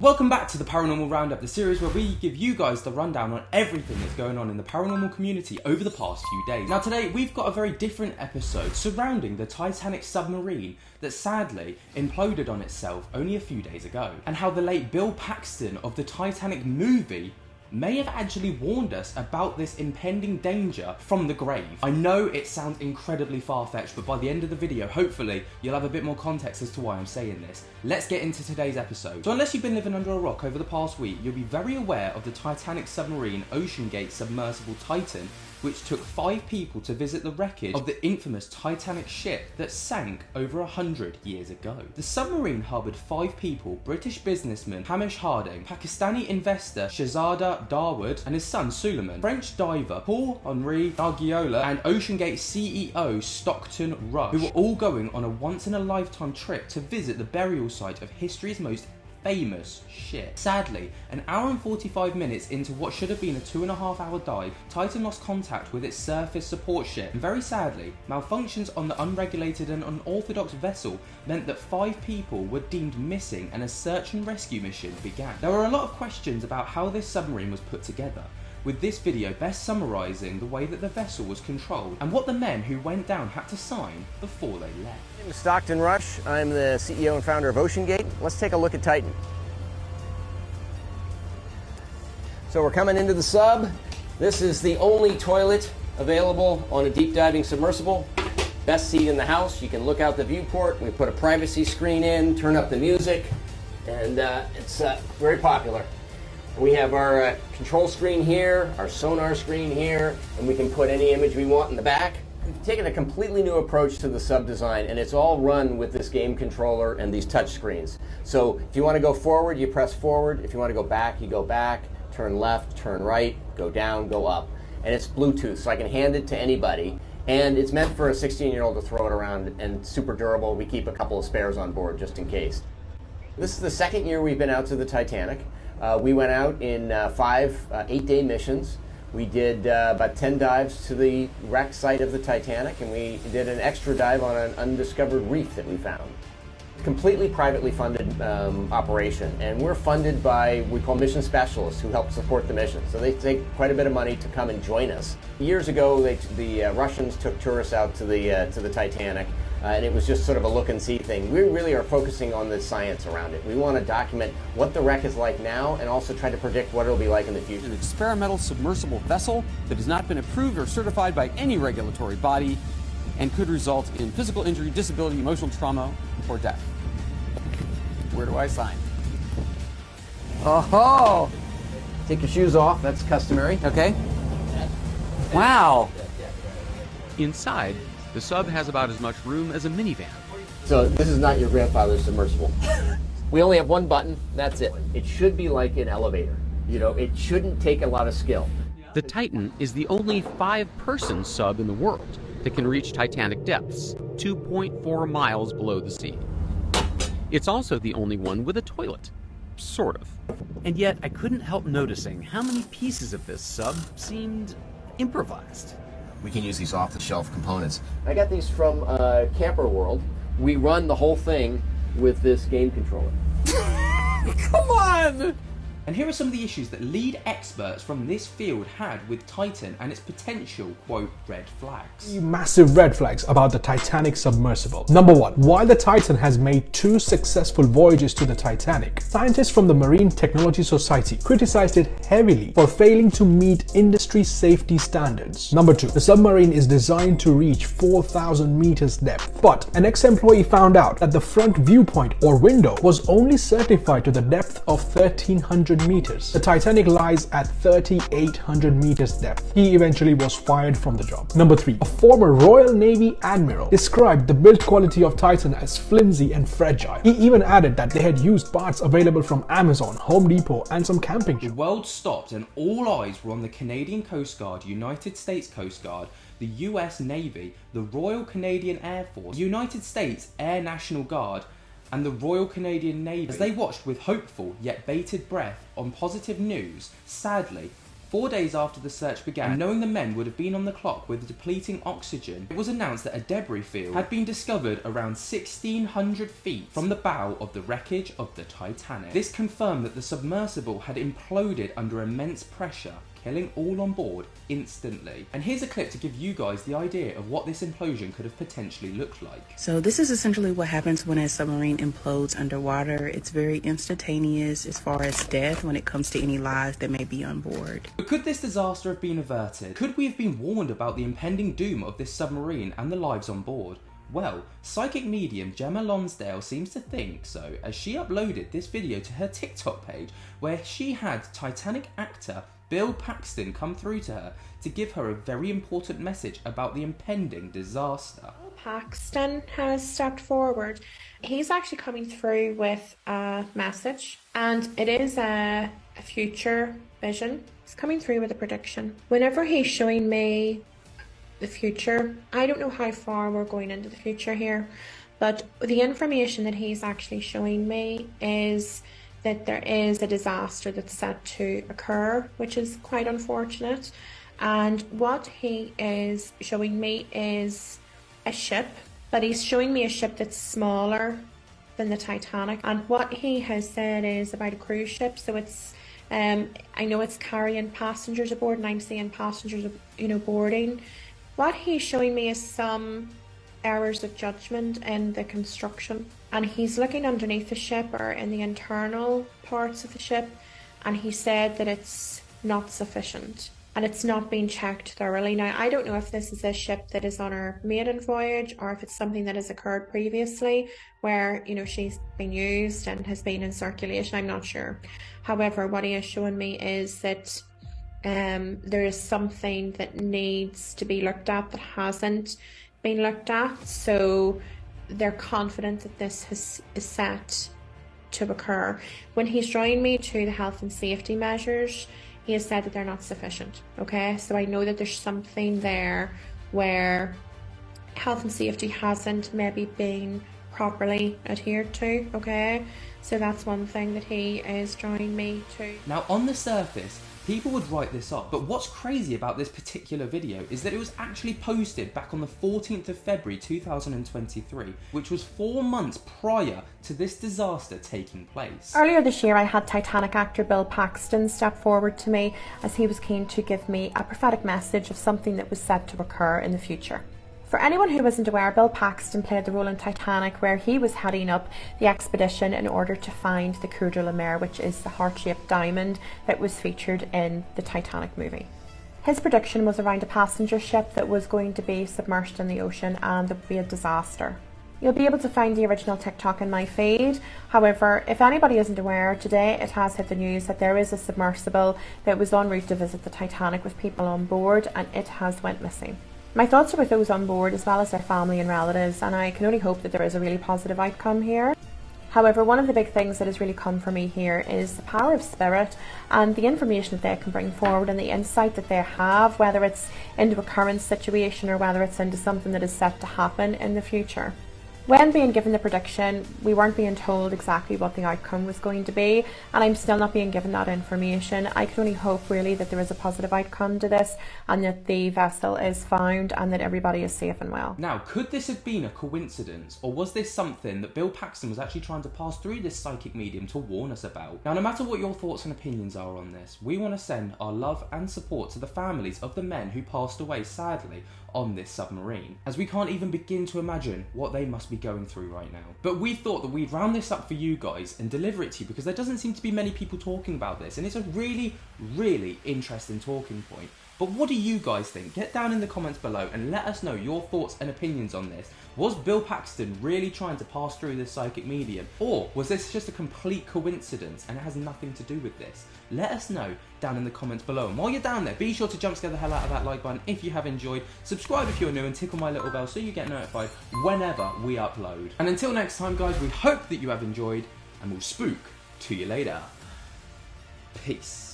Welcome back to the Paranormal Roundup, the series where we give you guys the rundown on everything that's going on in the paranormal community over the past few days. Now today we've got a very different episode surrounding the Titanic submarine that sadly imploded on itself only a few days ago, and how the late Bill Paxton of the Titanic movie may have actually warned us about this impending danger from the grave. I know it sounds incredibly far-fetched, but by the end of the video, hopefully, you'll have a bit more context as to why I'm saying this. Let's get into today's episode. So unless you've been living under a rock over the past week, you'll be very aware of the Titanic submarine OceanGate submersible Titan, which took 5 people to visit the wreckage of the infamous Titanic ship that sank over 100 years ago. The submarine harboured 5 people: British businessman Hamish Harding, Pakistani investor Shahzada Dawood and his son Suleiman, French diver Paul-Henri Dargiola, and OceanGate CEO Stockton Rush, who were all going on a once-in-a-lifetime trip to visit the burial site of history's most famous ship. Sadly, an hour and 45 minutes into what should have been a 2.5-hour dive, Titan lost contact with its surface support ship, and very sadly, malfunctions on the unregulated and unorthodox vessel meant that 5 people were deemed missing and a search and rescue mission began. There were a lot of questions about how this submarine was put together, with this video best summarising the way that the vessel was controlled and what the men who went down had to sign before they left. My name is Stockton Rush. I'm the CEO and founder of OceanGate. Let's take a look at Titan. So we're coming into the sub. This is the only toilet available on a deep diving submersible. Best seat in the house. You can look out the viewport. We put a privacy screen in, turn up the music, and it's very popular. We have our control screen here, our sonar screen here, and we can put any image we want in the back. We've taken a completely new approach to the sub design, and it's all run with this game controller and these touch screens. So if you want to go forward, you press forward. If you want to go back, you go back. Turn left, turn right, go down, go up. And it's Bluetooth, so I can hand it to anybody. And it's meant for a 16-year-old to throw it around, and super durable. We keep a couple of spares on board just in case. This is the second year we've been out to the Titanic. We went out in 5 8-day missions. We did about 10 dives to the wreck site of the Titanic, and we did an extra dive on an undiscovered reef that we found. Completely privately funded operation, and we're funded by, we call mission specialists, who help support the mission. So they take quite a bit of money to come and join us. Years ago, the Russians took tourists out to the Titanic, and it was just sort of a look and see thing. We really are focusing on the science around it. We want to document what the wreck is like now, and also try to predict what it'll be like in the future. An experimental submersible vessel that has not been approved or certified by any regulatory body, and could result in physical injury, disability, emotional trauma, or death. Where do I sign? Oh! Take your shoes off, that's customary. Okay. Wow! Inside, the sub has about as much room as a minivan. So this is not your grandfather's submersible. We only have one button, that's it. It should be like an elevator. You know, it shouldn't take a lot of skill. The Titan is the only 5-person sub in the world that can reach Titanic depths, 2.4 miles below the sea. It's also the only one with a toilet. Sort of. And yet, I couldn't help noticing how many pieces of this sub seemed improvised. We can use these off-the-shelf components. I got these from Camper World. We run the whole thing with this game controller. Come on! And here are some of the issues that lead experts from this field had with Titan and its potential, quote, red flags. Massive red flags about the Titanic submersible. Number 1. While the Titan has made 2 successful voyages to the Titanic, scientists from the Marine Technology Society criticized it heavily for failing to meet industry safety standards. Number 2. The submarine is designed to reach 4,000 meters depth, but an ex-employee found out that the front viewpoint or window was only certified to the depth of 1,300 meters. The Titanic lies at 3,800 meters depth. He eventually was fired from the job. Number 3. A former Royal Navy admiral described the build quality of Titan as flimsy and fragile. He even added that they had used parts available from Amazon, Home Depot, and some camping shops. The world stopped and all eyes were on the Canadian Coast Guard, United States Coast Guard, the US Navy, the Royal Canadian Air Force, United States Air National Guard, and the Royal Canadian Navy as they watched with hopeful yet bated breath on positive news. Sadly, 4 days after the search began, knowing the men would have been on the clock with depleting oxygen, it was announced that a debris field had been discovered around 1,600 feet from the bow of the wreckage of the Titanic. This confirmed that the submersible had imploded under immense pressure, killing all on board instantly. And here's a clip to give you guys the idea of what this implosion could have potentially looked like. So this is essentially what happens when a submarine implodes underwater. It's very instantaneous as far as death when it comes to any lives that may be on board. But could this disaster have been averted? Could we have been warned about the impending doom of this submarine and the lives on board? Well, psychic medium Gemma Lonsdale seems to think so, as she uploaded this video to her TikTok page where she had Titanic actor Bill Paxton come through to her to give her a very important message about the impending disaster. Paxton has stepped forward. He's actually coming through with a message, and it is a future vision. He's coming through with a prediction. Whenever he's showing me the future, I don't know how far we're going into the future here, but the information that he's actually showing me is that there is a disaster that's set to occur, which is quite unfortunate. And what he is showing me is a ship, but he's showing me a ship that's smaller than the Titanic. And what he has said is about a cruise ship, so it's I know it's carrying passengers aboard, and I'm seeing passengers, boarding. What he's showing me is some errors of judgment in the construction, and he's looking underneath the ship or in the internal parts of the ship, and he said that it's not sufficient and it's not been checked thoroughly. Now, I don't know if this is a ship that is on her maiden voyage or if it's something that has occurred previously where, she's been used and has been in circulation. I'm not sure. However, what he is showing me is that there is something that needs to be looked at that hasn't been looked at, so they're confident that this is set to occur. When he's drawing me to the health and safety measures, he has said that they're not sufficient. Okay, so I know that there's something there where health and safety hasn't maybe been properly adhered to. Okay, so that's one thing that he is drawing me to. Now, on the surface, people would write this off, but what's crazy about this particular video is that it was actually posted back on the 14th of February 2023, which was 4 months prior to this disaster taking place. Earlier this year, I had Titanic actor Bill Paxton step forward to me as he was keen to give me a prophetic message of something that was set to occur in the future. For anyone who isn't aware, Bill Paxton played the role in Titanic where he was heading up the expedition in order to find the Coeur de la Mer, which is the heart-shaped diamond that was featured in the Titanic movie. His prediction was around a passenger ship that was going to be submerged in the ocean and there would be a disaster. You'll be able to find the original TikTok in my feed. However, if anybody isn't aware, today it has hit the news that there is a submersible that was en route to visit the Titanic with people on board, and it has went missing. My thoughts are with those on board as well as their family and relatives, and I can only hope that there is a really positive outcome here. However, one of the big things that has really come for me here is the power of spirit and the information that they can bring forward and the insight that they have, whether it's into a current situation or whether it's into something that is set to happen in the future. When being given the prediction, we weren't being told exactly what the outcome was going to be, and I'm still not being given that information. I can only hope really that there is a positive outcome to this and that the vessel is found and that everybody is safe and well. Now, could this have been a coincidence, or was this something that Bill Paxton was actually trying to pass through this psychic medium to warn us about? Now, no matter what your thoughts and opinions are on this, we want to send our love and support to the families of the men who passed away, sadly, on this submarine, as we can't even begin to imagine what they must be going through right now. But we thought that we'd round this up for you guys and deliver it to you because there doesn't seem to be many people talking about this, and it's a really, really interesting talking point. But what do you guys think? Get down in the comments below and let us know your thoughts and opinions on this. Was Bill Paxton really trying to pass through this psychic medium? Or was this just a complete coincidence and it has nothing to do with this? Let us know down in the comments below. And while you're down there, be sure to jump scare the hell out of that like button if you have enjoyed. Subscribe if you're new and tickle my little bell so you get notified whenever we upload. And until next time, guys, we hope that you have enjoyed and we'll spook to you later. Peace.